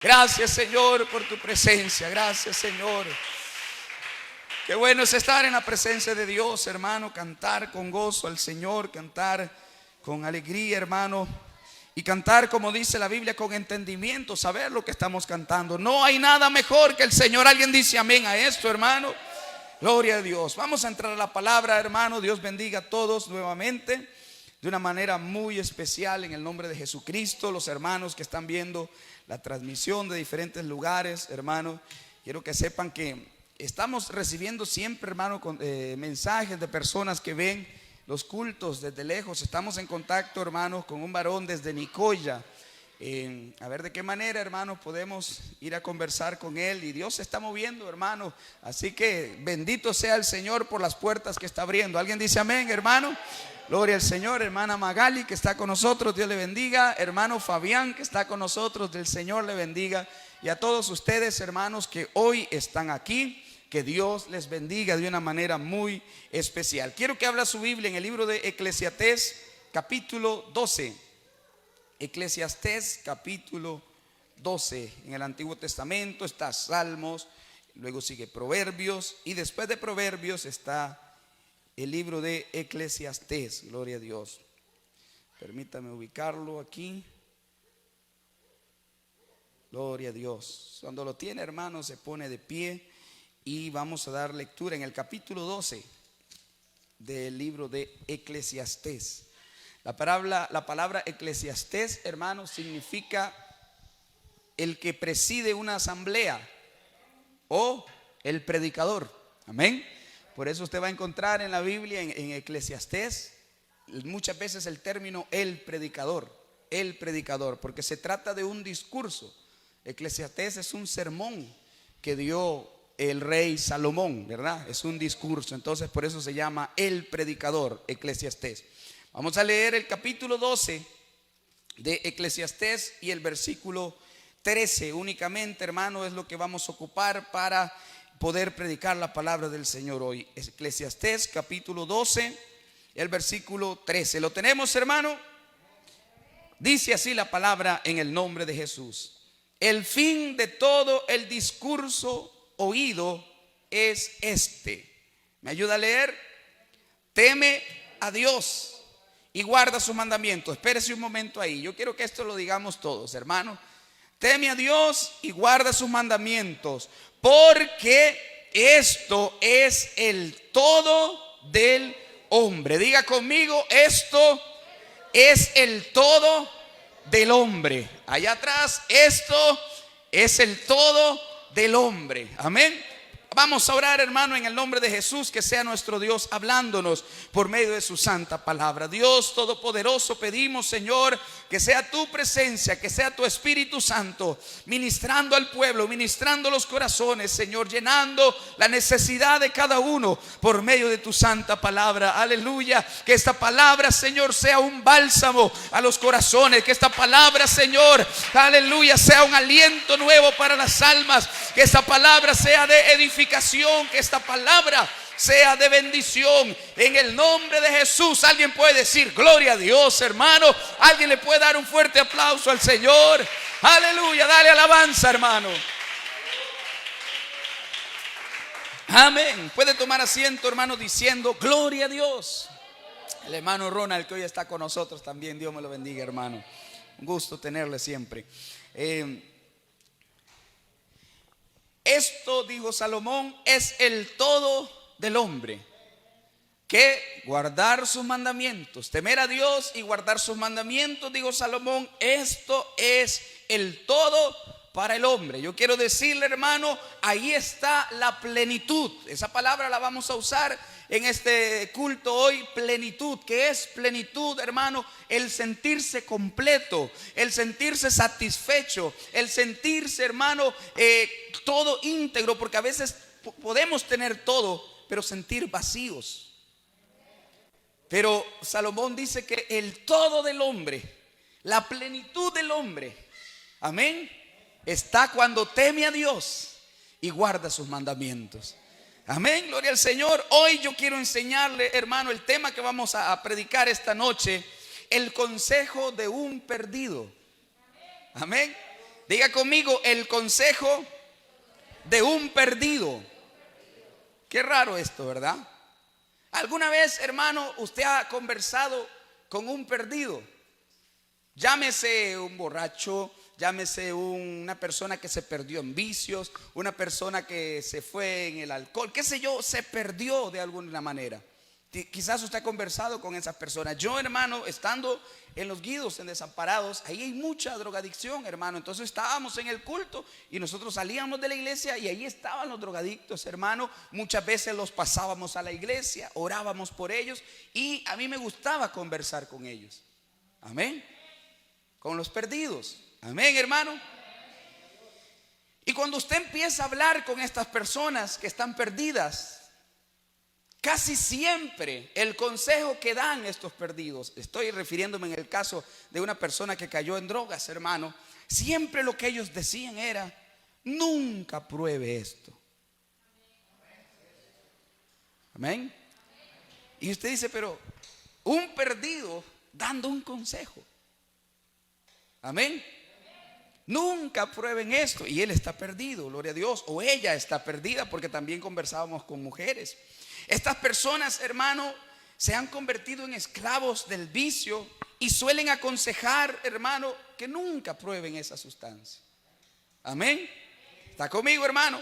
Gracias, Señor, por tu presencia. Gracias, Señor. Qué bueno es estar en la presencia de Dios, hermano. Cantar con gozo al Señor, cantar con alegría, hermano. Y cantar, como dice la Biblia, con entendimiento, saber lo que estamos cantando. No hay nada mejor que el Señor. Alguien dice amén a esto, hermano. Gloria a Dios. Vamos a entrar a la palabra, hermano. Dios bendiga a todos nuevamente de una manera muy especial en el nombre de Jesucristo. Los hermanos que están viendo la transmisión de diferentes lugares, hermano, quiero que sepan que estamos recibiendo siempre, hermano, mensajes de personas que ven los cultos desde lejos. Estamos en contacto, hermanos, con un varón desde Nicoya. A ver de qué manera, hermanos, podemos ir a conversar con él. Y Dios se está moviendo, hermano. Así que bendito sea el Señor por las puertas que está abriendo. ¿Alguien dice amén, hermano? Gloria al Señor. Hermana Magali, que está con nosotros, Dios le bendiga. Hermano Fabián, que está con nosotros, del Señor le bendiga. Y a todos ustedes, hermanos, que hoy están aquí, que Dios les bendiga de una manera muy especial. Quiero que abra su Biblia en el libro de Eclesiastés, capítulo 12. Eclesiastés capítulo 12. En el Antiguo Testamento está Salmos, luego sigue Proverbios, y después de Proverbios está el libro de Eclesiastés. Gloria a Dios. Permítame ubicarlo aquí. Gloria a Dios. Cuando lo tiene, hermano, se pone de pie y vamos a dar lectura en el capítulo 12 del libro de Eclesiastés. La palabra Eclesiastés, hermano, significa el que preside una asamblea o el predicador. Amén. Por eso usted va a encontrar en la Biblia, en Eclesiastés, muchas veces el término el predicador, porque se trata de un discurso. Eclesiastés es un sermón que dio el rey Salomón, ¿verdad? Es un discurso, entonces por eso se llama el predicador, Eclesiastés. Vamos a leer el capítulo 12 de Eclesiastés y el versículo 13 únicamente, hermano, es lo que vamos a ocupar para poder predicar la palabra del Señor hoy. Eclesiastés capítulo 12, el versículo 13. ¿Lo tenemos, hermano? Dice así la palabra en el nombre de Jesús. El fin de todo el discurso oído es este. ¿Me ayuda a leer? Teme a Dios y guarda sus mandamientos. Espérese un momento ahí. Yo quiero que esto lo digamos todos, hermano. Teme a Dios y guarda sus mandamientos, porque esto es el todo del hombre. Diga conmigo, esto es el todo del hombre. Allá atrás, esto es el todo del hombre. Amén. Vamos a orar, hermano, en el nombre de Jesús, que sea nuestro Dios hablándonos por medio de su santa palabra. Dios Todopoderoso, pedimos, Señor, que sea tu presencia, que sea tu Espíritu Santo ministrando al pueblo, ministrando los corazones, Señor, llenando la necesidad de cada uno por medio de tu santa palabra. Aleluya. Que esta palabra, Señor, sea un bálsamo a los corazones. Que esta palabra, Señor, aleluya, sea un aliento nuevo para las almas. Que esta palabra sea de edificación, que esta palabra sea de bendición en el nombre de Jesús. Alguien puede decir gloria a Dios, hermano. Alguien le puede dar un fuerte aplauso al Señor. Aleluya, dale alabanza, hermano. Amén. Puede tomar asiento, hermano, diciendo gloria a Dios. El hermano Ronald, que hoy está con nosotros también, Dios me lo bendiga, hermano. Un gusto tenerle siempre. Esto, dijo Salomón, es el todo del hombre. Que guardar sus mandamientos, temer a Dios y guardar sus mandamientos, dijo Salomón, esto es el todo para el hombre. Yo quiero decirle, hermano, ahí está la plenitud. Esa palabra la vamos a usar en este culto hoy, plenitud. ¿Qué es plenitud, hermano? El sentirse completo, el sentirse satisfecho, el sentirse, hermano, todo íntegro, porque a veces podemos tener todo, pero sentir vacíos. Pero Salomón dice que el todo del hombre, la plenitud del hombre, amén, está cuando teme a Dios y guarda sus mandamientos. Amén, gloria al Señor. Hoy yo quiero enseñarle, hermano, el tema que vamos a predicar esta noche, el consejo de un perdido. Amén. Diga conmigo, el consejo de un perdido. Qué raro esto, ¿verdad? ¿Alguna vez, hermano, usted ha conversado con un perdido? Llámese un borracho, llámese una persona que se perdió en vicios, una persona que se fue en el alcohol, qué sé yo, se perdió de alguna manera. Quizás usted ha conversado con esas personas. Yo, hermano, estando en los Guidos, en Desamparados, ahí hay mucha drogadicción, hermano. Entonces estábamos en el culto y nosotros salíamos de la iglesia y ahí estaban los drogadictos, hermano. Muchas veces los pasábamos a la iglesia, orábamos por ellos y a mí me gustaba conversar con ellos. Amén. Con los perdidos. Amén, hermano. Y cuando usted empieza a hablar con estas personas que están perdidas, casi siempre el consejo que dan estos perdidos, estoy refiriéndome en el caso de una persona que cayó en drogas, hermano, siempre lo que ellos decían era: nunca pruebe esto. Amén. Y usted dice, pero un perdido dando un consejo. Amén. Nunca prueben esto. Y él está perdido, gloria a Dios. O ella está perdida, porque también conversábamos con mujeres. Estas personas, hermano, se han convertido en esclavos del vicio y suelen aconsejar, hermano, que nunca prueben esa sustancia. Amén. ¿Está conmigo, hermano?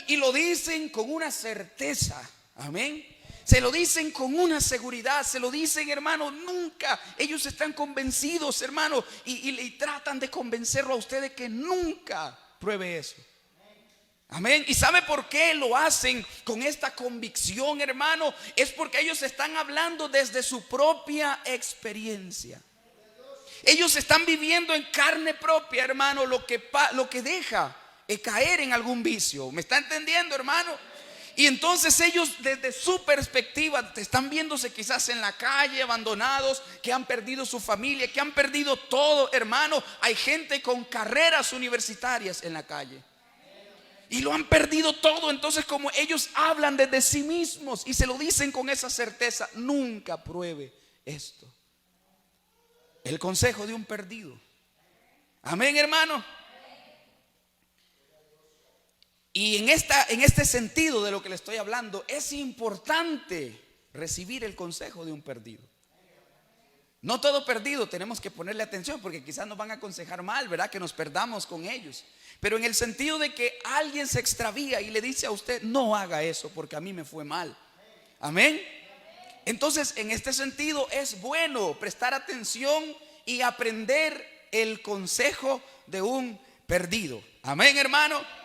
Y lo dicen con una certeza. Amén. Se lo dicen con una seguridad, se lo dicen, hermano, nunca. Ellos están convencidos, hermano, y tratan de convencerlo a usted de que nunca pruebe eso. Amén. ¿Y sabe por qué lo hacen con esta convicción, hermano? Es porque ellos están hablando desde su propia experiencia. Ellos están viviendo en carne propia, hermano, lo que deja caer en algún vicio. ¿Me está entendiendo, hermano? Y entonces ellos desde su perspectiva están viéndose quizás en la calle, abandonados, que han perdido su familia, que han perdido todo, hermano. Hay gente con carreras universitarias en la calle y lo han perdido todo. Entonces, como ellos hablan desde sí mismos y se lo dicen con esa certeza: nunca pruebe esto. El consejo de un perdido. Amén, hermano. Y en este sentido de lo que le estoy hablando, es importante recibir el consejo de un perdido. No todo perdido tenemos que ponerle atención, porque quizás nos van a aconsejar mal, ¿verdad? Que nos perdamos con ellos. Pero en el sentido de que alguien se extravía y le dice a usted: no haga eso porque a mí me fue mal. Amén. Entonces, en este sentido es bueno prestar atención y aprender el consejo de un perdido. Amén, hermano.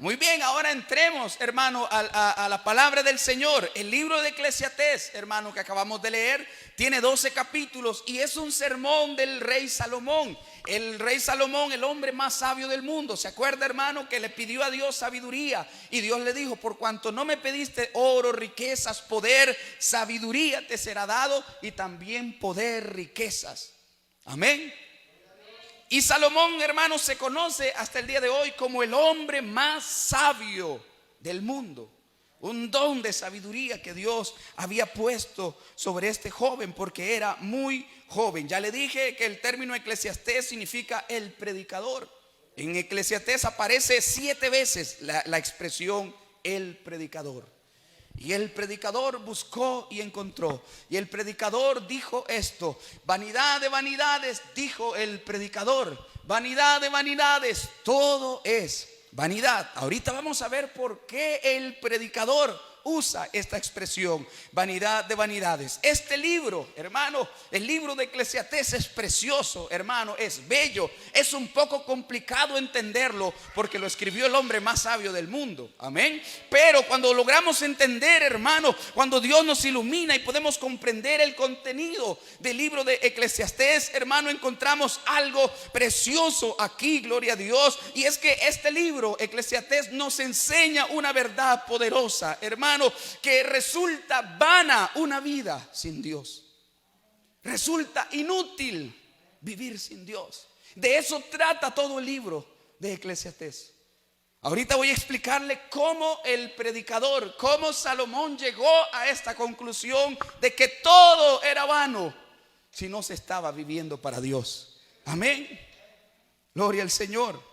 Muy bien, ahora entremos, hermano, a la palabra del Señor. El libro de Eclesiastés, hermano, que acabamos de leer, tiene 12 capítulos y es un sermón del rey Salomón. El rey Salomón, el hombre más sabio del mundo. ¿Se acuerda, hermano, que le pidió a Dios sabiduría? Y Dios le dijo: por cuanto no me pediste oro, riquezas, poder, sabiduría te será dado, y también poder, riquezas. Amén. Y Salomón, hermano, se conoce hasta el día de hoy como el hombre más sabio del mundo. Un don de sabiduría que Dios había puesto sobre este joven, porque era muy joven. Ya le dije que el término Eclesiastés significa el predicador. En Eclesiastés aparece 7 veces la expresión el predicador. Y el predicador buscó y encontró. Y el predicador dijo esto: vanidad de vanidades, dijo el predicador, vanidad de vanidades, todo es vanidad. Ahorita vamos a ver por qué el predicador usa esta expresión, vanidad de vanidades. Este libro, hermano, el libro de Eclesiastés es precioso, hermano, es bello. Es un poco complicado entenderlo porque lo escribió el hombre más sabio del mundo. Amén. Pero cuando logramos entender, hermano, cuando Dios nos ilumina y podemos comprender el contenido del libro de Eclesiastés, hermano, encontramos algo precioso aquí, gloria a Dios. Y es que este libro, Eclesiastés, nos enseña una verdad poderosa, hermano, que resulta vana una vida sin Dios. Resulta inútil vivir sin Dios. De eso trata todo el libro de Eclesiastés. Ahorita voy a explicarle cómo el predicador, cómo Salomón llegó a esta conclusión de que todo era vano si no se estaba viviendo para Dios. Amén. Gloria al Señor.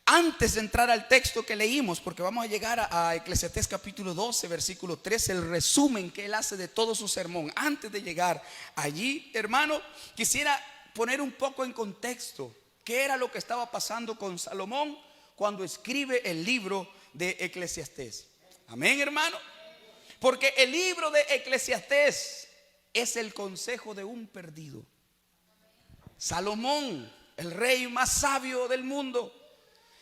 Antes de entrar al texto que leímos, porque vamos a llegar a Eclesiastés capítulo 12, versículo 13, el resumen que él hace de todo su sermón. Antes de llegar allí, hermano, quisiera poner un poco en contexto qué era lo que estaba pasando con Salomón cuando escribe el libro de Eclesiastés. Amén, hermano. Porque el libro de Eclesiastés es el consejo de un perdido. Salomón, el rey más sabio del mundo,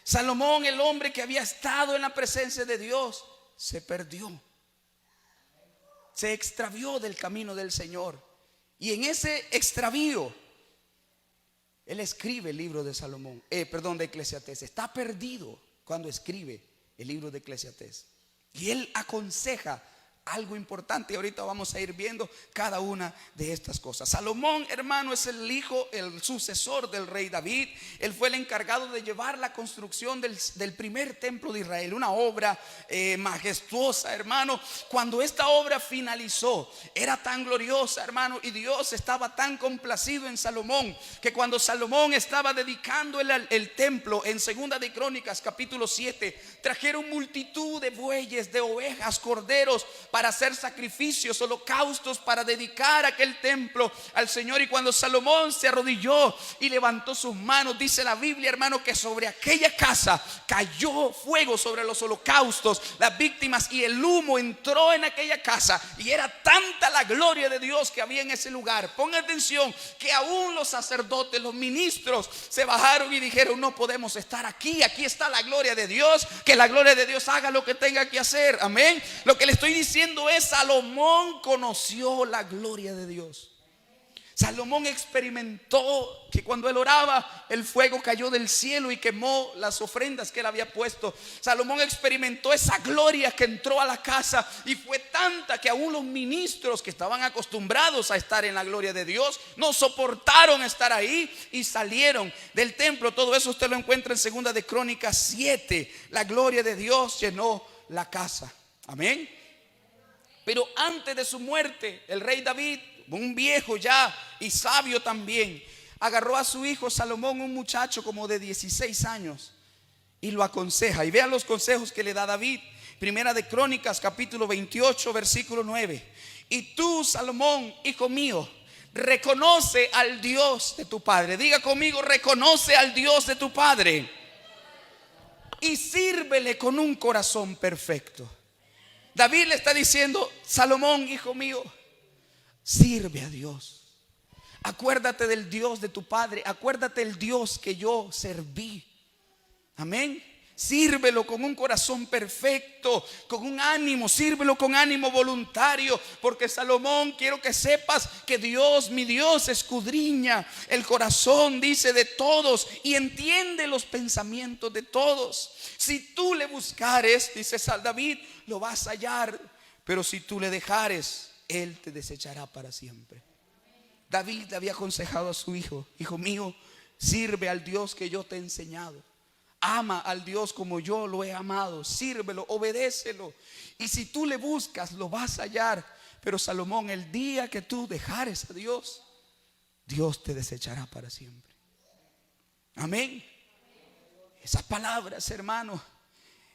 Salomón, el hombre que había estado en la presencia de Dios, se perdió, se extravió del camino del Señor. Y en ese extravío, él escribe el libro de Salomón, de Eclesiastés. Está perdido cuando escribe el libro de Eclesiastés. Y él aconseja algo importante, y ahorita vamos a ir viendo cada una de estas cosas. Salomón, hermano, es el hijo, el sucesor del rey David. Él fue el encargado de llevar la construcción del primer templo de Israel, una obra majestuosa, hermano. Cuando esta obra finalizó, era tan gloriosa, hermano, y Dios estaba tan complacido en Salomón, que cuando Salomón estaba dedicando el templo, en Segunda de Crónicas capítulo 7, trajeron multitud de bueyes, de ovejas, corderos, para hacer sacrificios, holocaustos, para dedicar aquel templo al Señor. Y cuando Salomón se arrodilló y levantó sus manos, dice la Biblia, hermano, que sobre aquella casa cayó fuego sobre los holocaustos, las víctimas, y el humo entró en aquella casa. Y era tanta la gloria de Dios que había en ese lugar. Ponga atención, que aún los sacerdotes, los ministros, se bajaron y dijeron: no podemos estar aquí, aquí está la gloria de Dios, que la gloria de Dios haga lo que tenga que hacer. Amén. Lo que le estoy diciendo es: Salomón conoció la gloria de Dios. Salomón experimentó que cuando él oraba, el fuego cayó del cielo y quemó las ofrendas que él había puesto. Salomón experimentó esa gloria que entró a la casa, y fue tanta que aún los ministros, que estaban acostumbrados a estar en la gloria de Dios, no soportaron estar ahí y salieron del templo. Todo eso usted lo encuentra en Segunda de Crónicas 7. La gloria de Dios llenó la casa. Amén. Pero antes de su muerte, el rey David, un viejo ya y sabio también, agarró a su hijo Salomón, un muchacho como de 16 años, y lo aconseja. Y vean los consejos que le da David. Primera de Crónicas capítulo 28, versículo 9. Y tú, Salomón, hijo mío, reconoce al Dios de tu padre. Diga conmigo: reconoce al Dios de tu padre, y sírvele con un corazón perfecto. David le está diciendo: Salomón, hijo mío, sirve a Dios. Acuérdate del Dios de tu padre. Acuérdate del Dios que yo serví. Amén. Sírvelo con un corazón perfecto, con un ánimo, sírvelo con ánimo voluntario. Porque Salomón, quiero que sepas que Dios, mi Dios, escudriña el corazón, dice, de todos, y entiende los pensamientos de todos. Si tú le buscares, dice David, lo vas a hallar, pero si tú le dejares, él te desechará para siempre. David le había aconsejado a su hijo: hijo mío, sirve al Dios que yo te he enseñado. Ama al Dios como yo lo he amado. Sírvelo, obedécelo. Y si tú le buscas, lo vas a hallar. Pero Salomón, el día que tú dejares a Dios, Dios te desechará para siempre. Amén. Esas palabras, hermano,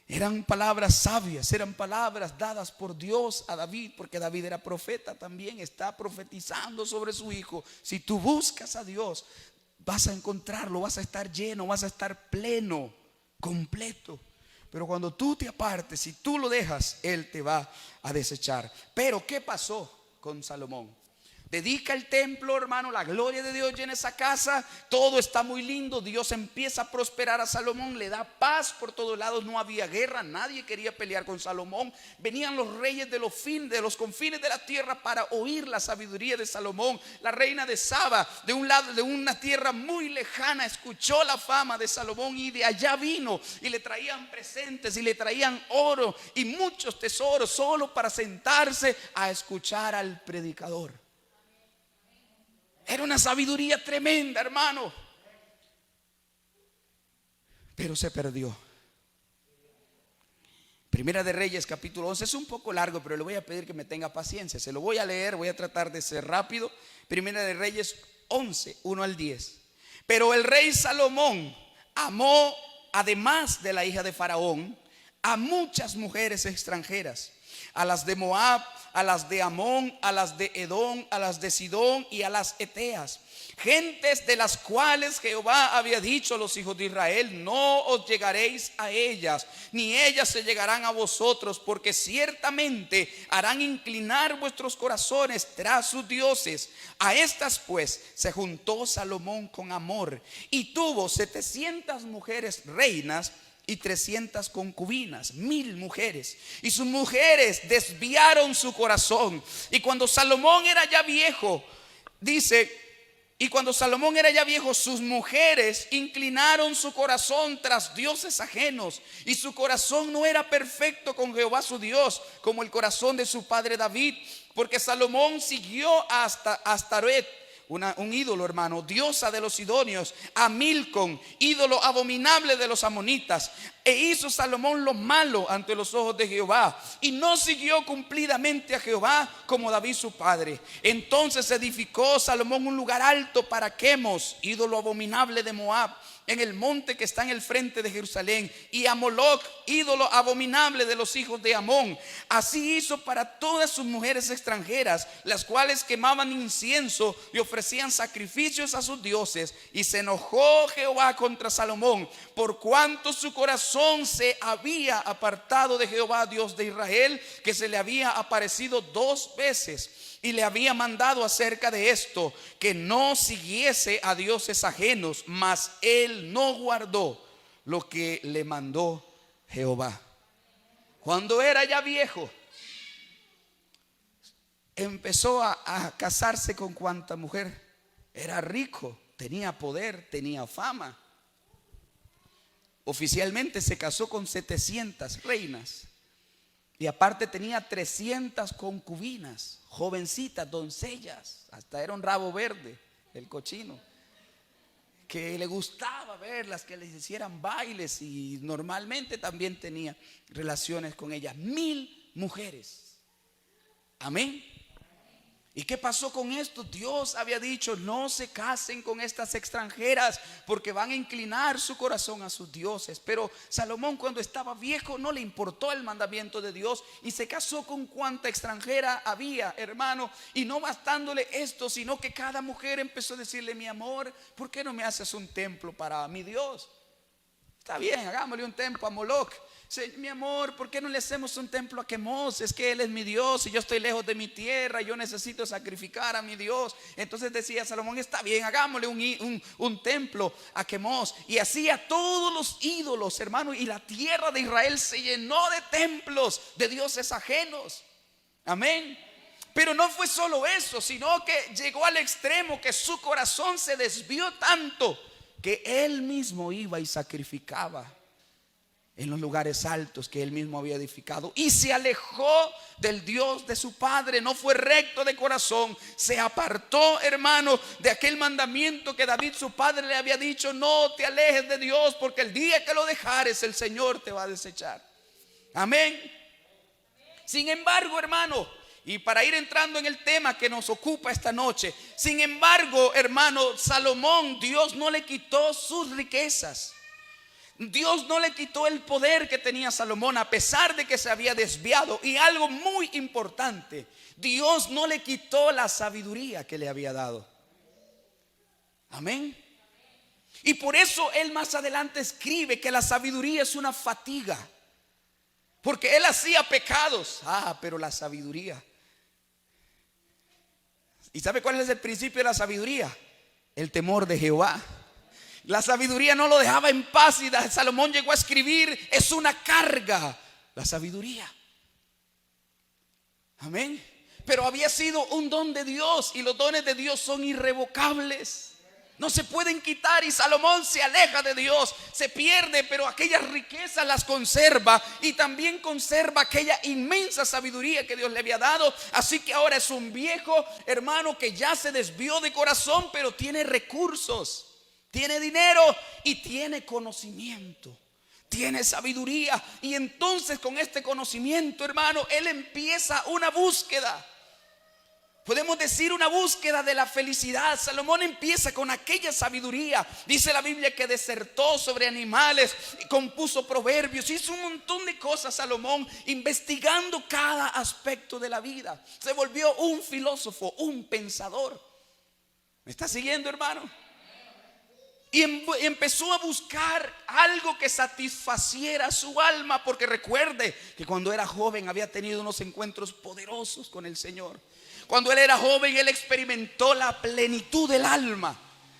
eran palabras sabias, eran palabras dadas por Dios a David, porque David era profeta también. Está profetizando sobre su hijo: si tú buscas a Dios, vas a encontrarlo, vas a estar lleno, vas a estar pleno, completo. Pero cuando tú te apartes, si tú lo dejas, él te va a desechar. Pero ¿qué pasó con Salomón? Dedica el templo, hermano, la gloria de Dios llena esa casa, todo está muy lindo. Dios empieza a prosperar a Salomón, le da paz por todos lados, no había guerra, nadie quería pelear con Salomón. Venían los reyes de los confines de la tierra para oír la sabiduría de Salomón. La reina de Saba, de un lado, de una tierra muy lejana, escuchó la fama de Salomón, y de allá vino, y le traían presentes, y le traían oro y muchos tesoros, solo para sentarse a escuchar al predicador. Era una sabiduría tremenda, hermano. Pero se perdió. Primera de Reyes capítulo 11. Es un poco largo, pero le voy a pedir que me tenga paciencia. Se lo voy a leer, voy a tratar de ser rápido. Primera de Reyes 11, 1 al 10. Pero el rey Salomón amó, además de la hija de Faraón, a muchas mujeres extranjeras, a las de Moab, a las de Amón, a las de Edom, a las de Sidón y a las Eteas, gentes de las cuales Jehová había dicho a los hijos de Israel: no os llegaréis a ellas, ni ellas se llegarán a vosotros, porque ciertamente harán inclinar vuestros corazones tras sus dioses. A estas pues se juntó Salomón con amor, y tuvo 700 mujeres reinas y 300 concubinas, 1000 mujeres. Y sus mujeres desviaron su corazón. Y cuando Salomón era ya viejo, dice, y cuando Salomón era ya viejo, sus mujeres inclinaron su corazón tras dioses ajenos, y su corazón no era perfecto con Jehová su Dios, como el corazón de su padre David, porque Salomón siguió hasta Astaret, un ídolo, hermano, diosa de los sidonios, a Milcom, ídolo abominable de los amonitas. E hizo Salomón lo malo ante los ojos de Jehová, y no siguió cumplidamente a Jehová como David su padre. Entonces edificó Salomón un lugar alto para Quemos, ídolo abominable de Moab, en el monte que está en el frente de Jerusalén, y a Moloc, ídolo abominable de los hijos de Amón. Así hizo para todas sus mujeres extranjeras, las cuales quemaban incienso y ofrecían sacrificios a sus dioses. Y se enojó Jehová contra Salomón, por cuanto su corazón se había apartado de Jehová Dios de Israel, que se le había aparecido 2 veces. Y le había mandado acerca de esto, que no siguiese a dioses ajenos, mas él no guardó lo que le mandó Jehová. Cuando era ya viejo, empezó a casarse con cuanta mujer. Era rico, tenía poder, tenía fama. Oficialmente se casó con 700 reinas. Y aparte tenía 300 concubinas, jovencitas, doncellas. Hasta era un rabo verde, el cochino, que le gustaba verlas, que les hicieran bailes. Y normalmente también tenía relaciones con ellas. 1000 mujeres. Amén. ¿Y qué pasó con esto? Dios había dicho: no se casen con estas extranjeras, porque van a inclinar su corazón a sus dioses. Pero Salomón, cuando estaba viejo, no le importó el mandamiento de Dios y se casó con cuanta extranjera había, hermano. Y no bastándole esto, sino que cada mujer empezó a decirle: mi amor, ¿por qué no me haces un templo para mi Dios? Está bien, hagámosle un templo a Moloc. Mi amor, ¿por qué no le hacemos un templo a Quemos? Es que él es mi Dios y yo estoy lejos de mi tierra, yo necesito sacrificar a mi Dios. Entonces decía Salomón: está bien, hagámosle un templo a Quemos. Y así a todos los ídolos, hermano. Y la tierra de Israel se llenó de templos de dioses ajenos. Amén. Pero no fue solo eso, sino que llegó al extremo que su corazón se desvió tanto que él mismo iba y sacrificaba en los lugares altos que él mismo había edificado, y se alejó del Dios de su padre. No fue recto de corazón, se apartó, hermano, de aquel mandamiento que David su padre le había dicho: no te alejes de Dios, porque el día que lo dejares el Señor te va a desechar. Amén. Sin embargo, hermano, y para ir entrando en el tema que nos ocupa esta noche, sin embargo, hermano, Salomón, Dios no le quitó sus riquezas. Dios no le quitó el poder que tenía Salomón, a pesar de que se había desviado. Y algo muy importante: Dios no le quitó la sabiduría que le había dado. Amén. Y por eso él más adelante escribe que la sabiduría es una fatiga, porque él hacía pecados. Pero la sabiduría. ¿Y sabe cuál es el principio de la sabiduría? El temor de Jehová. La sabiduría no lo dejaba en paz, y Salomón llegó a escribir: es una carga la sabiduría. Amén. Pero había sido un don de Dios, y los dones de Dios son irrevocables, no se pueden quitar. Y Salomón se aleja de Dios, se pierde, pero aquellas riquezas las conserva, y también conserva aquella inmensa sabiduría que Dios le había dado. Así que ahora es un viejo, hermano, que ya se desvió de corazón, pero tiene recursos, tiene dinero y tiene conocimiento, tiene sabiduría. Y entonces con este conocimiento, hermano, él empieza una búsqueda, Podemos decir una búsqueda de la felicidad. Salomón empieza con aquella sabiduría. Dice la Biblia que desertó sobre animales, compuso proverbios, hizo un montón de cosas Salomón, investigando cada aspecto de la vida. Se volvió un filósofo, un pensador. ¿Me está siguiendo, hermano? Y empezó a buscar algo que satisfaciera su alma, porque recuerde que cuando era joven había tenido unos encuentros poderosos con el Señor. Cuando él era joven, él experimentó la plenitud del alma.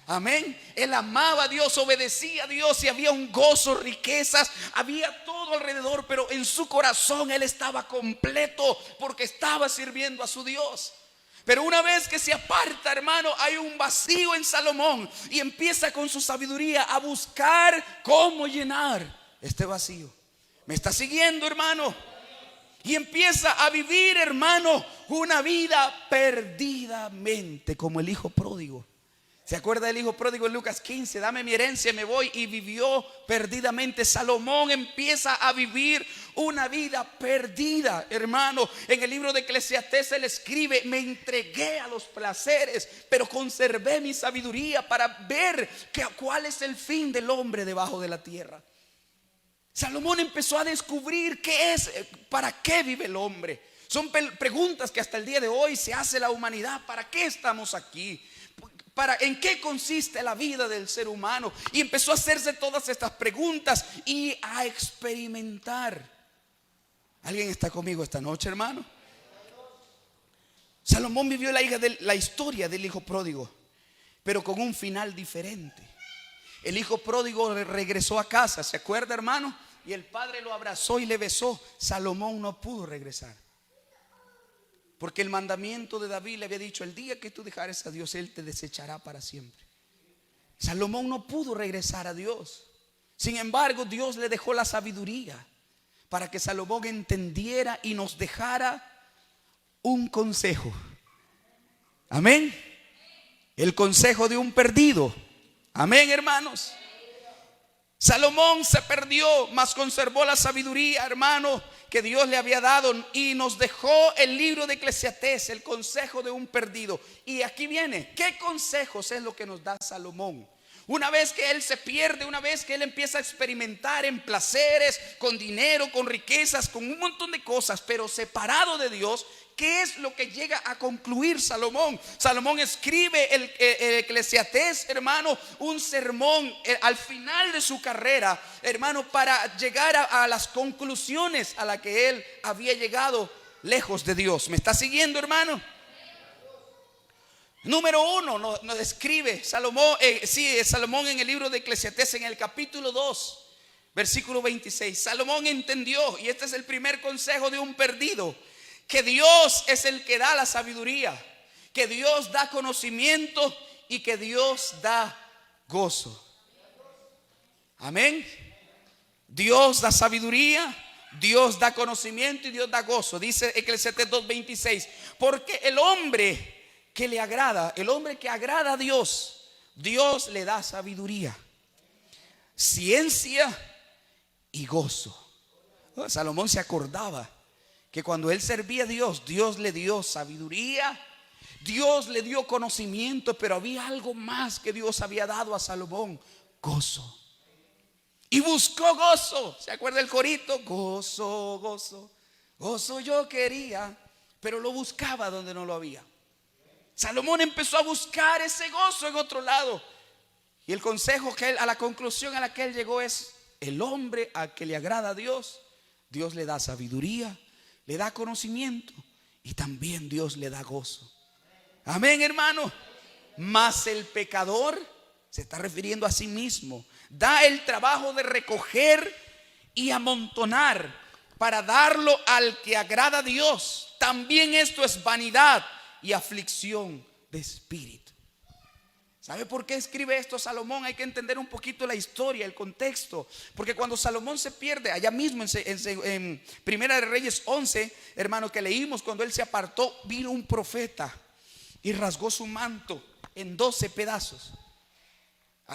Amén. Él amaba a Dios, obedecía a Dios y había un gozo, riquezas, había todo alrededor, pero en su corazón él estaba completo porque estaba sirviendo a su Dios. Pero una vez que se aparta, hermano, hay un vacío en Salomón y empieza con su sabiduría a buscar cómo llenar este vacío. ¿Me está siguiendo, hermano? Y empieza a vivir, hermano, una vida perdidamente, como el hijo pródigo. ¿Se acuerda del hijo pródigo en Lucas 15? Dame mi herencia, me voy. Y vivió perdidamente. Salomón empieza a vivir una vida perdida, hermano. En el libro de Eclesiastés él escribe: me entregué a los placeres, pero conservé mi sabiduría para ver cuál es el fin del hombre debajo de la tierra. Salomón empezó a descubrir qué es, para qué vive el hombre. Son preguntas que hasta el día de hoy se hace la humanidad. ¿Para qué estamos aquí? ¿En qué consiste la vida del ser humano? Y empezó a hacerse todas estas preguntas y a experimentar. ¿Alguien está conmigo esta noche, hermano? Salomón vivió la historia del hijo pródigo, pero con un final diferente. El hijo pródigo regresó a casa, ¿se acuerda, hermano? Y el padre lo abrazó y le besó. Salomón no pudo regresar, porque el mandamiento de David le había dicho: el día que tú dejares a Dios, Él te desechará para siempre. Salomón no pudo regresar a Dios. Sin embargo, Dios le dejó la sabiduría para que Salomón entendiera y nos dejara un consejo. Amén. El consejo de un perdido. Amén, hermanos. Salomón se perdió, mas conservó la sabiduría, hermano, que Dios le había dado, y nos dejó el libro de Eclesiastés, el consejo de un perdido. Y aquí viene, ¿qué consejos es lo que nos da Salomón? Una vez que él se pierde, una vez que él empieza a experimentar en placeres, con dinero, con riquezas, con un montón de cosas, pero separado de Dios, ¿qué es lo que llega a concluir Salomón? Salomón escribe el Eclesiastés, hermano, un sermón al final de su carrera, hermano, para llegar a las conclusiones a las que él había llegado lejos de Dios. ¿Me está siguiendo, hermano? Número 1 nos describe Salomón, Salomón en el libro de Eclesiastés, en el capítulo 2, versículo 26. Salomón entendió, y este es el primer consejo de un perdido, que Dios es el que da la sabiduría, que Dios da conocimiento y que Dios da gozo. Amén. Dios da sabiduría, Dios da conocimiento y Dios da gozo. Dice Eclesiastés 2:26, porque el hombre que le agrada, el hombre que agrada a Dios, Dios le da sabiduría, ciencia y gozo. Salomón se acordaba que cuando él servía a Dios, Dios le dio sabiduría, Dios le dio conocimiento, pero había algo más que Dios había dado a Salomón: gozo. Y buscó gozo. ¿Se acuerda el corito? Gozo, gozo, gozo yo quería, pero lo buscaba donde no lo había. Salomón empezó a buscar ese gozo en otro lado. Y el consejo que a la conclusión a la que él llegó es: el hombre a que le agrada a Dios, Dios le da sabiduría, le da conocimiento y también Dios le da gozo. Amén, hermano. Mas el pecador, se está refiriendo a sí mismo, da el trabajo de recoger y amontonar para darlo al que agrada a Dios. También esto es vanidad y aflicción de espíritu. ¿Sabe por qué escribe esto Salomón? Hay que entender un poquito la historia, el contexto. Porque cuando Salomón se pierde, allá mismo en Primera de Reyes 11, hermano, que leímos, cuando él se apartó, vino un profeta y rasgó su manto en 12 pedazos.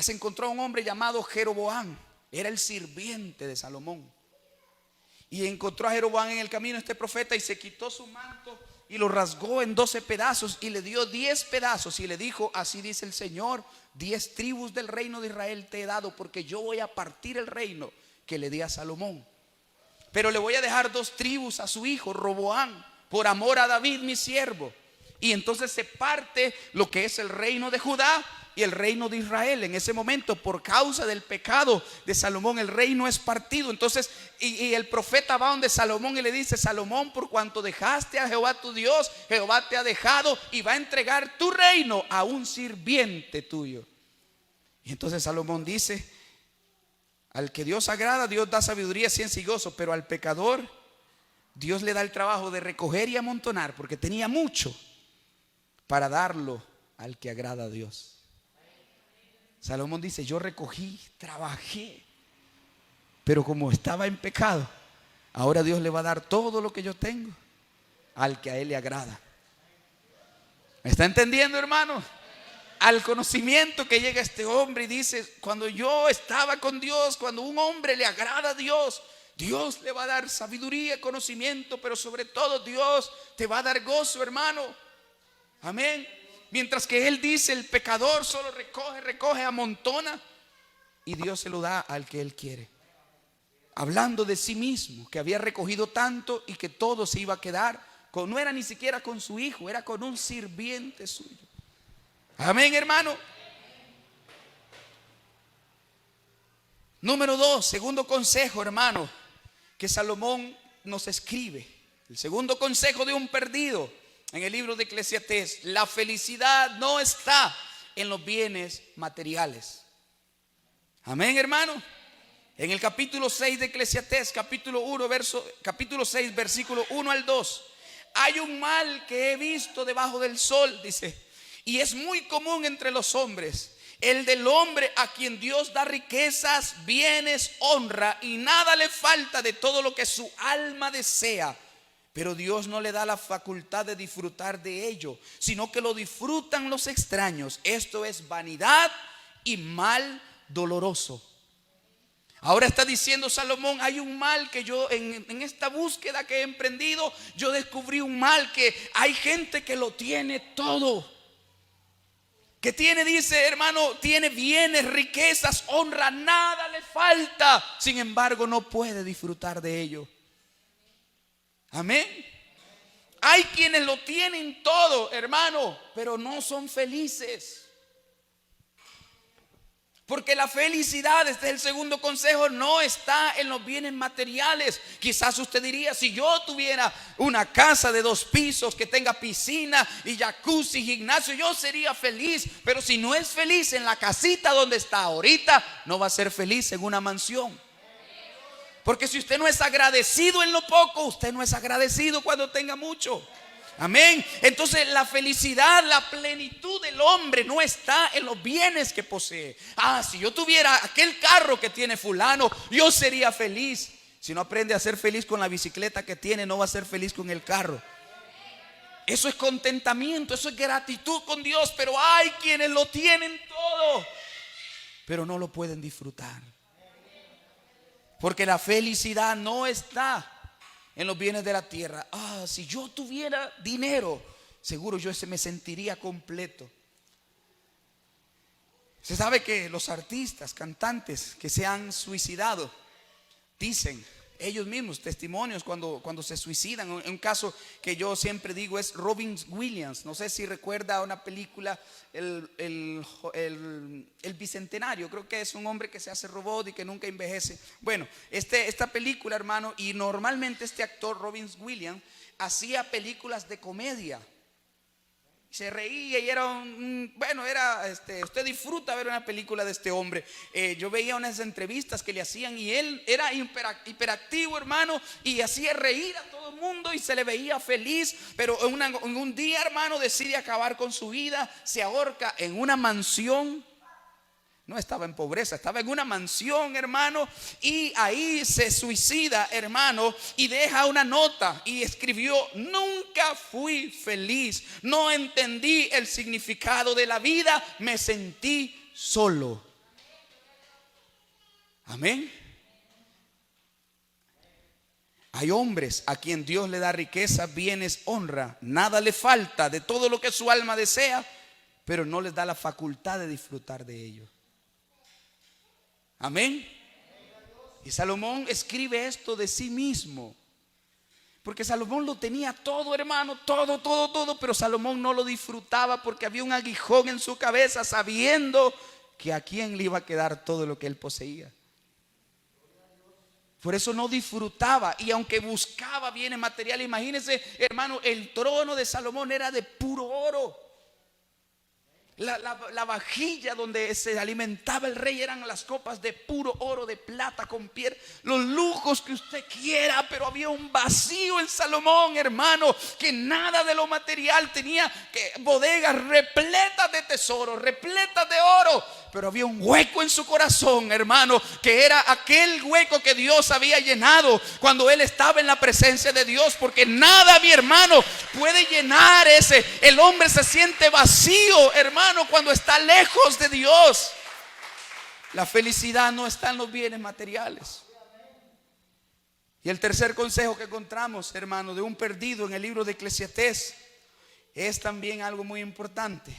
Se encontró a un hombre llamado Jeroboam, era el sirviente de Salomón. Y encontró a Jeroboam en el camino, este profeta, y se quitó su manto y lo rasgó en 12 pedazos y le dio 10 pedazos y le dijo: así dice el Señor, 10 tribus del reino de Israel te he dado, porque yo voy a partir el reino que le di a Salomón. Pero le voy a dejar 2 tribus a su hijo Roboam, por amor a David mi siervo. Y entonces se parte lo que es el reino de Judá y el reino de Israel. En ese momento, por causa del pecado de Salomón, el reino es partido. Entonces, y el profeta va donde Salomón y le dice: Salomón, por cuanto dejaste a Jehová tu Dios, Jehová te ha dejado y va a entregar tu reino a un sirviente tuyo. Y entonces Salomón dice: al que Dios agrada, Dios da sabiduría, ciencia y gozo, pero al pecador Dios le da el trabajo de recoger y amontonar, porque tenía mucho, para darlo al que agrada a Dios. Salomón dice: yo recogí, trabajé, pero como estaba en pecado, ahora Dios le va a dar todo lo que yo tengo al que a él le agrada. ¿Me está entendiendo, hermano? Al conocimiento que llega este hombre y dice: cuando yo estaba con Dios, cuando un hombre le agrada a Dios, Dios le va a dar sabiduría, conocimiento, pero sobre todo Dios te va a dar gozo, hermano. Amén. Mientras que él dice: el pecador solo recoge, amontona, y Dios se lo da al que él quiere. Hablando de sí mismo, que había recogido tanto y que todo se iba a quedar con, no era ni siquiera con su hijo, era con un sirviente suyo. Amén, hermano. Número 2, segundo consejo, hermano, que Salomón nos escribe. El segundo consejo de un perdido en el libro de Eclesiastés: la felicidad no está en los bienes materiales. Amén, hermano. En el capítulo 6 de Eclesiastés, capítulo 6, versículo 1 al 2: hay un mal que he visto debajo del sol, dice, y es muy común entre los hombres, el del hombre a quien Dios da riquezas, bienes, honra, y nada le falta de todo lo que su alma desea. Pero Dios no le da la facultad de disfrutar de ello, sino que lo disfrutan los extraños. Esto es vanidad y mal doloroso. Ahora está diciendo Salomón: hay un mal que yo en esta búsqueda que he emprendido, yo descubrí un mal, que hay gente que lo tiene todo. Que tiene, dice, hermano, tiene bienes, riquezas, honra, nada le falta. Sin embargo, no puede disfrutar de ello. Amén. Hay quienes lo tienen todo, hermano, pero no son felices. Porque la felicidad, este es el segundo consejo, no está en los bienes materiales. Quizás usted diría: si yo tuviera una casa de 2 pisos que tenga piscina y jacuzzi, gimnasio, yo sería feliz. Pero si no es feliz en la casita donde está ahorita, no va a ser feliz en una mansión. Porque si usted no es agradecido en lo poco, usted no es agradecido cuando tenga mucho. Amén. Entonces la felicidad, la plenitud del hombre no está en los bienes que posee. Si yo tuviera aquel carro que tiene fulano, yo sería feliz. Si no aprende a ser feliz con la bicicleta que tiene, no va a ser feliz con el carro. Eso es contentamiento, eso es gratitud con Dios. Pero hay quienes lo tienen todo, pero no lo pueden disfrutar. Porque la felicidad no está en los bienes de la tierra. Si yo tuviera dinero, seguro yo me sentiría completo. Se sabe que los artistas, cantantes que se han suicidado, dicen ellos mismos testimonios cuando se suicidan. Un caso que yo siempre digo es Robin Williams. No sé si recuerda una película, el Bicentenario. Creo que es un hombre que se hace robot y que nunca envejece. Bueno, esta película, hermano, y normalmente este actor Robin Williams hacía películas de comedia. Se reía y era usted disfruta ver una película de este hombre. Yo veía unas entrevistas que le hacían y él era hiperactivo, hermano, y hacía reír a todo el mundo y se le veía feliz. Pero en un día, hermano, decide acabar con su vida, se ahorca en una mansión. No estaba en pobreza, estaba en una mansión, hermano, y ahí se suicida, hermano, y deja una nota y escribió: nunca fui feliz, no entendí el significado de la vida, me sentí solo. Amén. Hay hombres a quien Dios le da riqueza, bienes, honra, nada le falta de todo lo que su alma desea, pero no les da la facultad de disfrutar de ello. Amén. Y Salomón escribe esto de sí mismo, porque Salomón lo tenía todo, hermano, todo, pero Salomón no lo disfrutaba porque había un aguijón en su cabeza, sabiendo que a quién le iba a quedar todo lo que él poseía. Por eso no disfrutaba, y aunque buscaba bienes materiales, imagínense, hermano, el trono de Salomón era de puro oro. La vajilla donde se alimentaba el rey eran las copas de puro oro, de plata con piel, los lujos que usted quiera, pero había un vacío en Salomón, hermano, que nada de lo material tenía, que bodegas repletas de tesoros, repletas de oro, pero había un hueco en su corazón, hermano, que era aquel hueco que Dios había llenado cuando él estaba en la presencia de Dios, porque nada, mi hermano, puede llenar ese. El hombre se siente vacío, hermano, cuando está lejos de Dios. La felicidad no está en los bienes materiales. Y el tercer consejo que encontramos, hermano, de un perdido en el libro de Eclesiastés es también algo muy importante.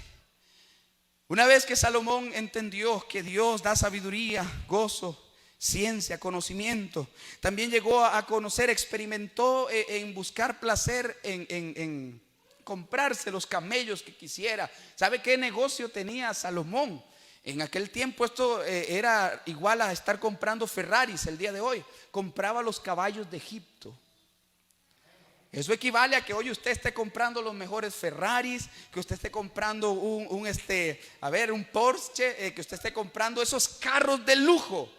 Una vez que Salomón entendió que Dios da sabiduría, gozo, ciencia, conocimiento, también llegó a conocer, experimentó en buscar placer en comprarse los camellos que quisiera. ¿Sabe qué negocio tenía Salomón? En aquel tiempo esto era igual a estar comprando Ferraris el día de hoy. Compraba los caballos de Egipto. Eso equivale a que hoy usted esté comprando los mejores Ferraris, que usted esté comprando un Porsche, que usted esté comprando esos carros de lujo.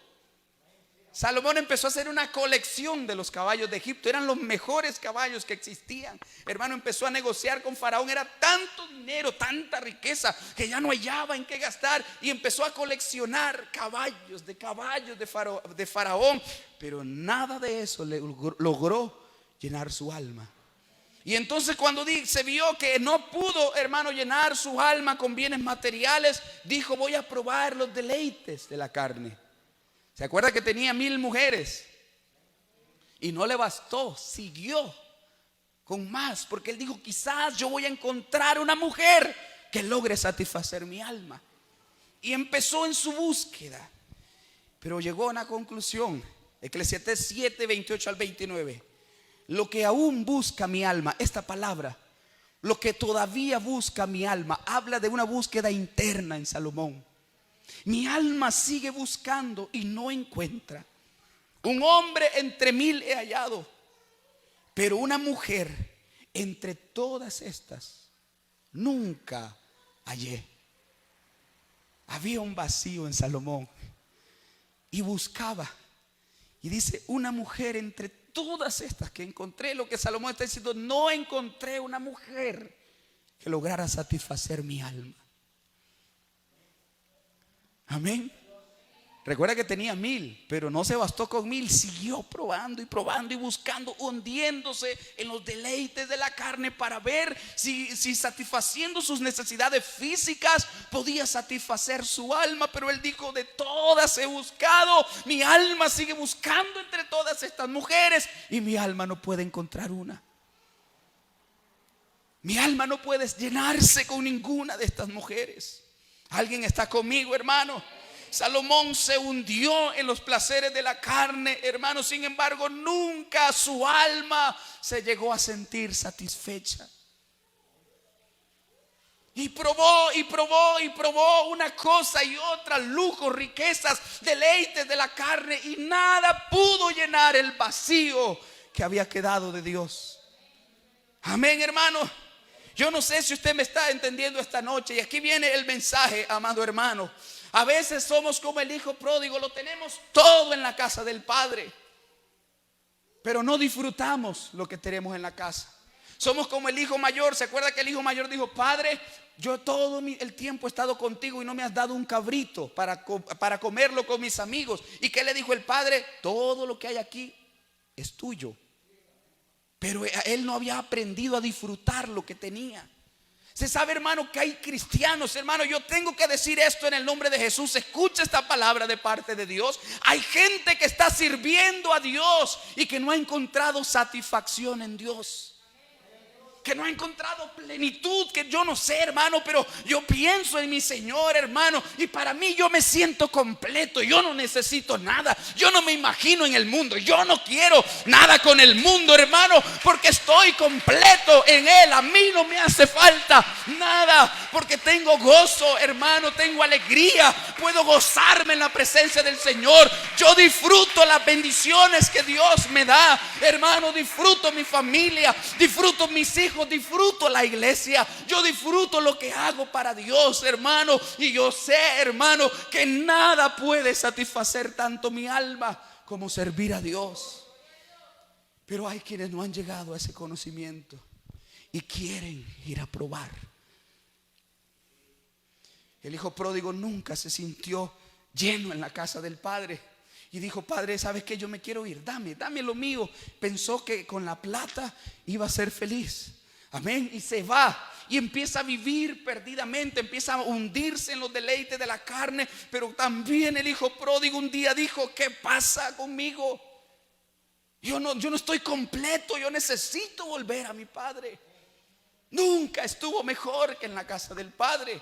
Salomón empezó a hacer una colección de los caballos de Egipto. Eran los mejores caballos que existían. Hermano, empezó a negociar con Faraón. Era tanto dinero, tanta riqueza, que ya no hallaba en qué gastar. Y empezó a coleccionar caballos de Faraón. Pero nada de eso le logró llenar su alma. Y entonces cuando se vio que no pudo, hermano, llenar su alma con bienes materiales, dijo: voy a probar los deleites de la carne. ¿Se acuerda que tenía 1000 mujeres? Y no le bastó, siguió con más, porque él dijo: quizás yo voy a encontrar una mujer que logre satisfacer mi alma. Y empezó en su búsqueda, pero llegó a una conclusión. Eclesiastés 7, 28 al 29. Lo que aún busca mi alma, esta palabra, lo que todavía busca mi alma, habla de una búsqueda interna en Salomón. Mi alma sigue buscando y no encuentra. Un hombre entre 1000 he hallado, pero una mujer entre todas estas nunca hallé. Había un vacío en Salomón y buscaba. Y dice: una mujer entre todas estas que encontré. Lo que Salomón está diciendo: no encontré una mujer que lograra satisfacer mi alma. Amén. Recuerda que tenía 1000, pero no se bastó con 1000. Siguió probando y probando y buscando, hundiéndose en los deleites de la carne para ver si satisfaciendo sus necesidades físicas podía satisfacer su alma. Pero él dijo: de todas he buscado, mi alma sigue buscando entre todas estas mujeres y mi alma no puede encontrar una. Mi alma no puede llenarse con ninguna de estas mujeres. ¿Alguien está conmigo, hermano? Salomón se hundió en los placeres de la carne, hermano. Sin embargo, nunca su alma se llegó a sentir satisfecha. Y probó una cosa y otra, lujos, riquezas, deleites de la carne, y nada pudo llenar el vacío que había quedado de Dios. Amén, hermano. Yo no sé si usted me está entendiendo esta noche, y aquí viene el mensaje, amado hermano. A veces somos como el hijo pródigo, lo tenemos todo en la casa del Padre, pero no disfrutamos lo que tenemos en la casa. Somos como el hijo mayor. ¿Se acuerda que el hijo mayor dijo: Padre, yo todo el tiempo he estado contigo y no me has dado un cabrito para comerlo con mis amigos? ¿Y qué le dijo el padre? Todo lo que hay aquí es tuyo. Pero él no había aprendido a disfrutar lo que tenía. Se sabe, hermano, que hay cristianos, hermano, yo tengo que decir esto en el nombre de Jesús. Escucha esta palabra de parte de Dios. Hay gente que está sirviendo a Dios y que no ha encontrado satisfacción en Dios, que no ha encontrado plenitud, que yo no sé, hermano, pero yo pienso en mi Señor, hermano, y para mí yo me siento completo. Yo no necesito nada, yo no me imagino en el mundo, yo no quiero nada con el mundo, hermano, porque estoy completo en Él. A mí no me hace falta nada, porque tengo gozo, hermano, tengo alegría, puedo gozarme en la presencia del Señor. Yo disfruto las bendiciones que Dios me da, hermano, disfruto mi familia, disfruto mis hijos, disfruto la iglesia, yo disfruto lo que hago para Dios, hermano. Y yo sé, hermano, que nada puede satisfacer tanto mi alma como servir a Dios. Pero hay quienes no han llegado a ese conocimiento y quieren ir a probar. El hijo pródigo nunca se sintió lleno en la casa del padre y dijo: Padre, ¿sabes qué? Yo me quiero ir, dame lo mío. Pensó que con la plata iba a ser feliz. Amén. Y se va y empieza a vivir perdidamente, empieza a hundirse en los deleites de la carne. Pero también el hijo pródigo un día dijo: ¿qué pasa conmigo? Yo no estoy completo, yo necesito volver a mi padre. Nunca estuvo mejor que en la casa del padre.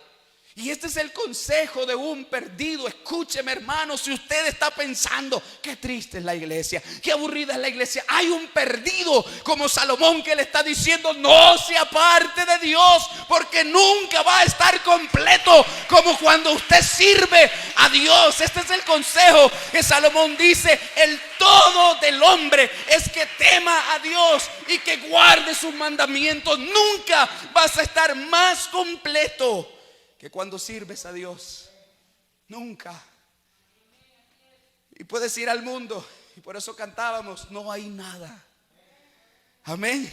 Y este es el consejo de un perdido. Escúcheme, hermano, si usted está pensando: qué triste es la iglesia, qué aburrida es la iglesia, hay un perdido como Salomón que le está diciendo: no se aparte de Dios, porque nunca va a estar completo como cuando usted sirve a Dios. Este es el consejo que Salomón dice: el todo del hombre es que tema a Dios y que guarde sus mandamientos. Nunca vas a estar más completo que cuando sirves a Dios. Nunca. Y puedes ir al mundo, y por eso cantábamos: no hay nada. Amén.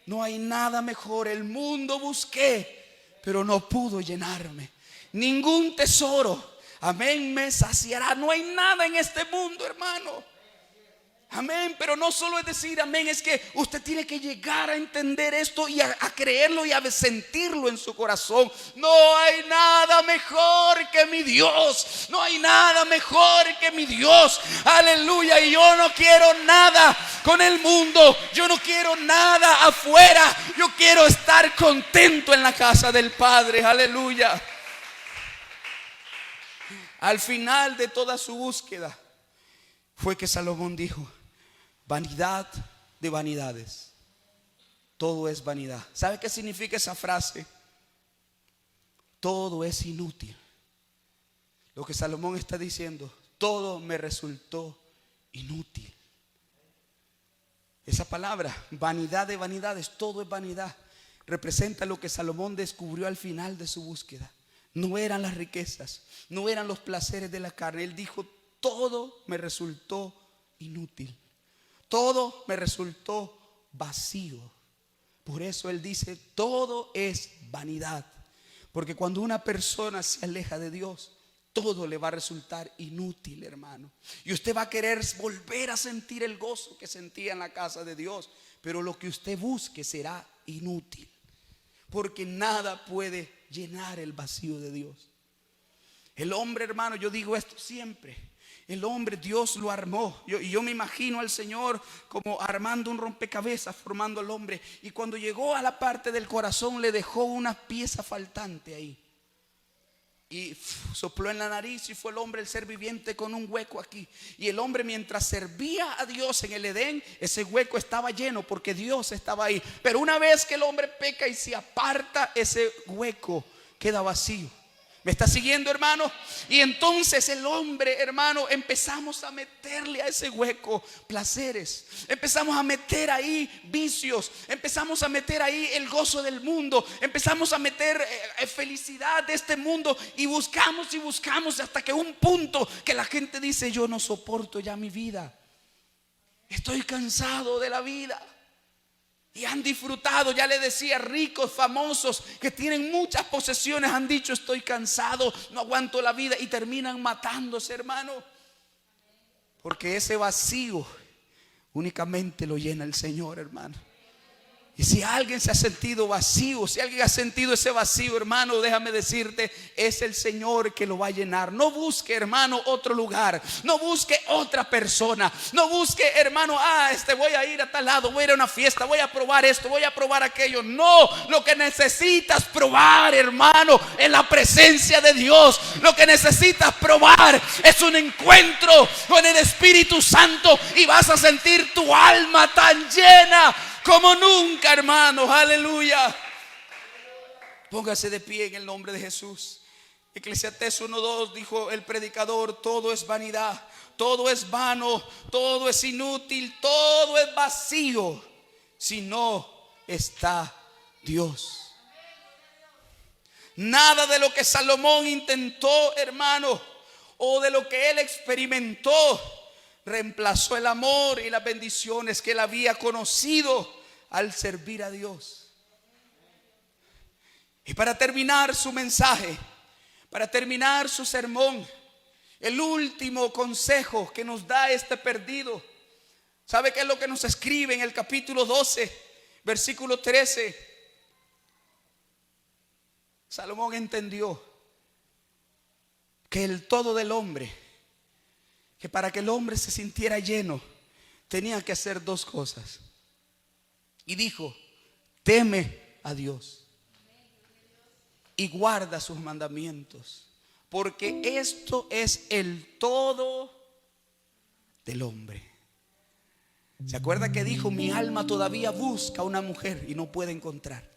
No hay nada mejor. El mundo busqué, pero no pudo llenarme. Ningún tesoro, amén, me saciará. No hay nada en este mundo, hermano. Amén. Pero no solo es decir amén, es que usted tiene que llegar a entender esto y a creerlo y a sentirlo en su corazón. No hay nada mejor que mi Dios. No hay nada mejor que mi Dios. Aleluya. Y yo no quiero nada con el mundo, yo no quiero nada afuera. Yo quiero estar contento en la casa del Padre. Aleluya. Al final de toda su búsqueda fue que Salomón dijo: vanidad de vanidades, todo es vanidad. ¿Sabe qué significa esa frase? Todo es inútil. Lo que Salomón está diciendo: todo me resultó inútil. Esa palabra, vanidad de vanidades, todo es vanidad, representa lo que Salomón descubrió al final de su búsqueda. No eran las riquezas, no eran los placeres de la carne. Él dijo: todo me resultó inútil, todo me resultó vacío. Por eso él dice: todo es vanidad. Porque cuando una persona se aleja de Dios, todo le va a resultar inútil, hermano. Y usted va a querer volver a sentir el gozo que sentía en la casa de Dios, pero lo que usted busque será inútil, porque nada puede llenar el vacío de Dios. El hombre, hermano, yo digo esto siempre: el hombre, Dios lo armó. Yo me imagino al Señor como armando un rompecabezas, formando al hombre. Y cuando llegó a la parte del corazón, le dejó una pieza faltante ahí. Y sopló en la nariz y fue el hombre, el ser viviente, con un hueco aquí. Y el hombre, mientras servía a Dios en el Edén, ese hueco estaba lleno porque Dios estaba ahí. Pero una vez que el hombre peca y se aparta, ese hueco queda vacío. ¿Me está siguiendo, hermano? Y entonces el hombre, hermano, empezamos a meterle a ese hueco placeres, empezamos a meter ahí vicios, empezamos a meter ahí el gozo del mundo, empezamos a meter felicidad de este mundo, y buscamos hasta que un punto que la gente dice: yo no soporto ya mi vida, estoy cansado de la vida. Y han disfrutado, ya le decía, ricos, famosos, que tienen muchas posesiones, han dicho: estoy cansado, no aguanto la vida, y terminan matándose, hermano. Porque ese vacío únicamente lo llena el Señor, hermano. Y si alguien se ha sentido vacío, si alguien ha sentido ese vacío, hermano, déjame decirte, es el Señor que lo va a llenar. No busque, hermano, otro lugar. No busque otra persona. No busque, hermano, voy a ir a tal lado, voy a ir a una fiesta, voy a probar esto, voy a probar aquello. No, lo que necesitas probar, hermano, es la presencia de Dios. Lo que necesitas probar es un encuentro con el Espíritu Santo, y vas a sentir tu alma tan llena como nunca, hermanos. Aleluya. Póngase de pie en el nombre de Jesús. Eclesiastés 1:2 dijo el predicador: todo es vanidad, todo es vano, todo es inútil, todo es vacío si no está Dios. Nada de lo que Salomón intentó, hermano, o de lo que él experimentó, reemplazó el amor y las bendiciones que él había conocido al servir a Dios. Y para terminar su mensaje, para terminar su sermón, el último consejo que nos da este perdido, ¿sabe qué es lo que nos escribe en el capítulo 12, versículo 13? Salomón entendió que el todo del hombre, que para que el hombre se sintiera lleno, tenía que hacer dos cosas. Y dijo: teme a Dios y guarda sus mandamientos, porque esto es el todo del hombre. ¿Se acuerda que dijo: mi alma todavía busca una mujer y no puede encontrar?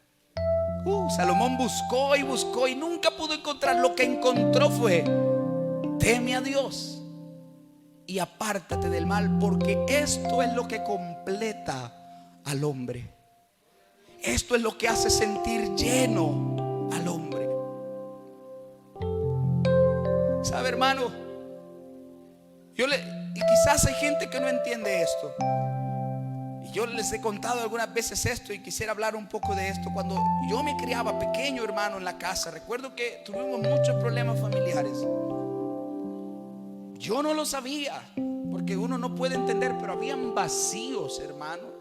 Salomón buscó y buscó y nunca pudo encontrar. Lo que encontró fue: teme a Dios y apártate del mal, porque esto es lo que completa al hombre. Esto es lo que hace sentir lleno al hombre. ¿Sabe, hermano? Y quizás hay gente que no entiende esto. Y yo les he contado algunas veces esto y quisiera hablar un poco de esto. Cuando yo me criaba pequeño, hermano, en la casa, recuerdo que tuvimos muchos problemas familiares. Yo no lo sabía, porque uno no puede entender, pero habían vacíos, hermano,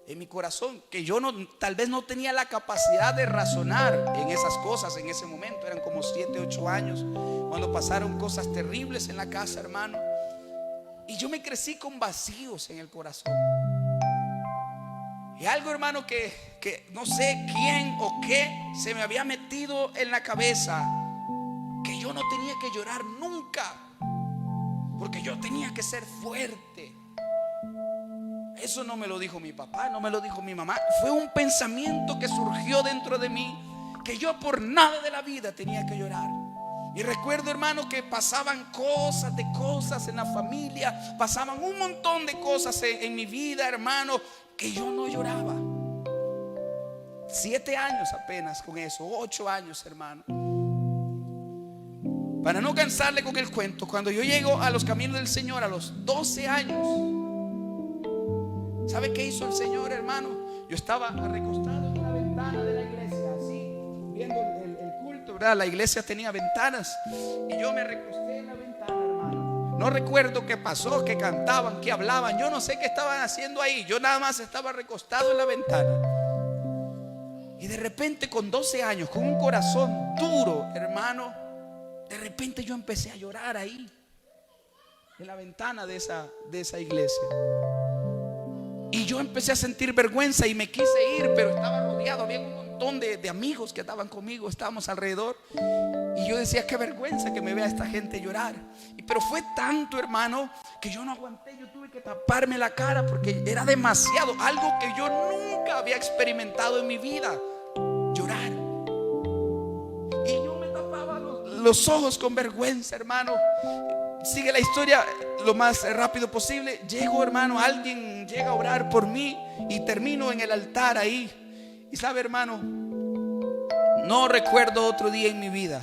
en mi corazón, que yo tal vez no tenía la capacidad de razonar en esas cosas en ese momento. Eran como 7, 8 años cuando pasaron cosas terribles en la casa, hermano. Y yo me crecí con vacíos en el corazón. Y algo, hermano, que no sé quién o qué se me había metido en la cabeza, que yo no tenía que llorar nunca, porque yo tenía que ser fuerte. Eso no me lo dijo mi papá, no me lo dijo mi mamá. Fue un pensamiento que surgió dentro de mí, que yo por nada de la vida tenía que llorar. Y recuerdo, hermano, que pasaban cosas en la familia, pasaban un montón de cosas en mi vida, hermano, que yo no lloraba. 7 años apenas con eso, 8 años, hermano. Para no cansarle con el cuento, cuando yo llego a los caminos del Señor a los 12 años, ¿sabe qué hizo el Señor, hermano? Yo estaba recostado en la ventana de la iglesia, así, viendo el culto, ¿verdad? La iglesia tenía ventanas y yo me recosté en la ventana, hermano. No recuerdo qué pasó, qué cantaban, qué hablaban. Yo no sé qué estaban haciendo ahí. Yo nada más estaba recostado en la ventana. Y de repente, con 12 años, con un corazón duro, hermano, de repente yo empecé a llorar ahí, en la ventana de esa iglesia. Y yo empecé a sentir vergüenza y me quise ir, pero estaba rodeado, había un montón de amigos que estaban conmigo, estábamos alrededor. Y yo decía: qué vergüenza que me vea esta gente llorar. Pero fue tanto, hermano, que yo no aguanté. Yo tuve que taparme la cara porque era demasiado, algo que yo nunca había experimentado en mi vida: llorar. Y yo me tapaba los ojos con vergüenza, hermano. Sigue la historia lo más rápido posible. Llego, hermano, alguien llega a orar por mí y termino en el altar ahí. Y sabe, hermano, no recuerdo otro día en mi vida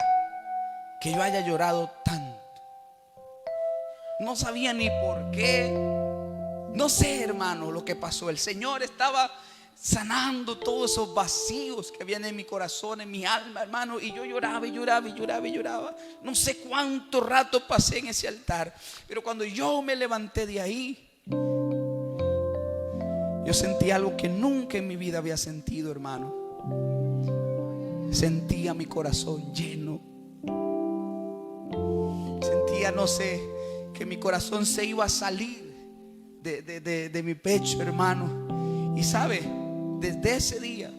que yo haya llorado tanto. No sabía ni por qué. No sé, hermano, lo que pasó. El Señor estaba sanando todos esos vacíos que habían en mi corazón, en mi alma, hermano. Y yo lloraba y lloraba y lloraba y lloraba. No sé cuánto rato pasé en ese altar, pero cuando yo me levanté de ahí, yo yo sentí algo que nunca en mi vida había sentido, hermano. Sentía mi corazón lleno. Sentía, no sé, que mi corazón se iba a salir de mi pecho, hermano. Y sabe, desde ese día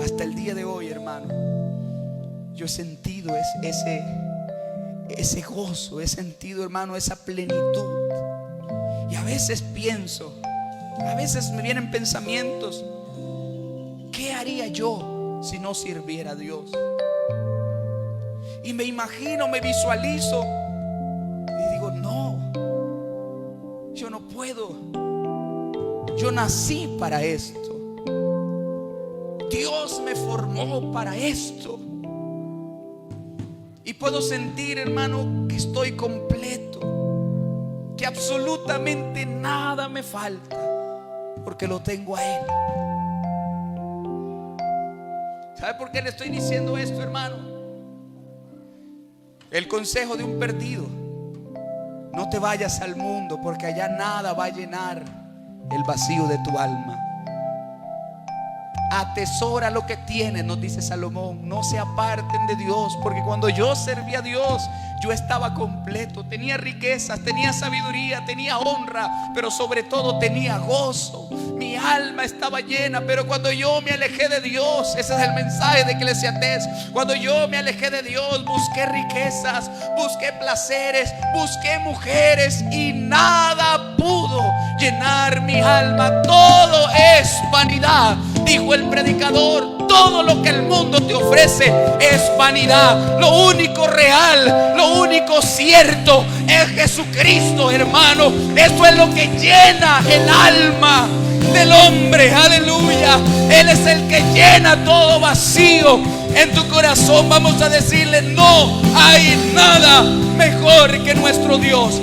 hasta el día de hoy, hermano, yo he sentido ese gozo, he sentido, hermano, esa plenitud. Y a veces pienso, a veces me vienen pensamientos: ¿qué haría yo si no sirviera a Dios? Y me imagino, me visualizo y digo: no, yo no puedo. Yo nací para esto. Dios me formó para esto. Y puedo sentir, hermano, que estoy completo, que absolutamente nada me falta, porque lo tengo a Él. ¿Sabe por qué le estoy diciendo esto, hermano? El consejo de un perdido: no te vayas al mundo, porque allá nada va a llenar el vacío de tu alma. Atesora lo que tienes, nos dice Salomón. No se aparten de Dios, porque cuando yo servía a Dios, yo estaba completo. Tenía riquezas, tenía sabiduría, tenía honra, pero sobre todo tenía gozo. Mi alma estaba llena. Pero cuando yo me alejé de Dios, ese es el mensaje de Eclesiastés, cuando yo me alejé de Dios, busqué riquezas, busqué placeres, busqué mujeres, y nada pudo llenar mi alma. Todo es vanidad, dijo el predicador. Todo lo que el mundo te ofrece es vanidad. Lo único real, lo único cierto es Jesucristo, hermano. Eso es lo que llena el alma del hombre. Aleluya. Él es el que llena todo vacío en tu corazón. Vamos a decirle: no hay nada mejor que nuestro Dios.